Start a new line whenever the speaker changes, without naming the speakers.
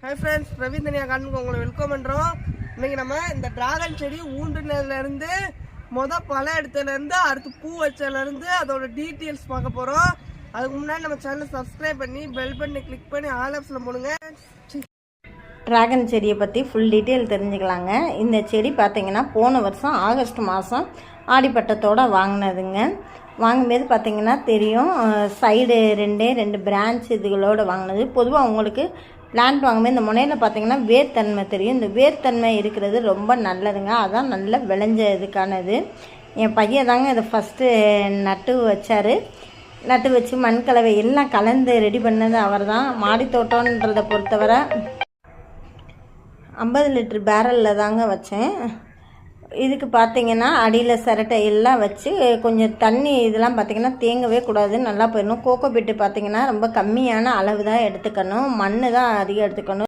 Hi friends, Praveen தனியா கார்டனுக்கு உங்களை welcome பண்ணுறோம். இன்னைக்கு நம்ம இந்த டிராகன் செடி ஊண்டுனதுலேருந்து பழம் எடுத்ததுலேருந்து அடுத்து பூ வச்சதுலேருந்து அதோட டீட்டெயில்ஸ் பார்க்க போகிறோம். அதுக்கு முன்னாடி நம்ம சேனலை சப்ஸ்கிரைப் பண்ணி பெல் பட்டனை கிளிக் பண்ணி ஆல் ஆப்ஷனில் போடுங்க.
டிராகன் செடியை பற்றி ஃபுல் டீட்டெயில் தெரிஞ்சுக்கலாங்க. இந்த செடி பார்த்திங்கன்னா போன வருஷம் ஆகஸ்ட் மாதம் ஆடிப்பட்டத்தோடு வாங்கினதுங்க. வாங்கும்போது பார்த்திங்கன்னா தெரியும், சைடு ரெண்டு பிரான்ச் இதுகளோடு வாங்கினது. பொதுவாக உங்களுக்கு பிளான்ட் வாங்கும்போது இந்த முனையில் பார்த்திங்கன்னா வேர்த்தன்மை தெரியும். இந்த வேர்த்தன்மை இருக்கிறது ரொம்ப நல்லதுங்க. அதான் நல்ல விளைஞ்ச இதுக்கானது. என் பையன் தாங்க இதை ஃபஸ்ட்டு நட்டு வச்சு மண் கலவை எல்லாம் கலந்து ரெடி பண்ணது அவர் தான். மாடி தோட்டன்றதை பொறுத்தவரை 50 லிட்டர் பேரலில் தாங்க வச்சேன். இதுக்கு பார்த்திங்கன்னா அடியில் சிரட்டை எல்லாம் வச்சு கொஞ்சம் தண்ணி இதெல்லாம் பார்த்திங்கன்னா தேங்கவே கூடாது, நல்லா போயிடணும். கோகோ பீட்டு பார்த்திங்கன்னா ரொம்ப கம்மியான அளவு தான் எடுத்துக்கணும், மண் தான் அதிகம் எடுத்துக்கணும்.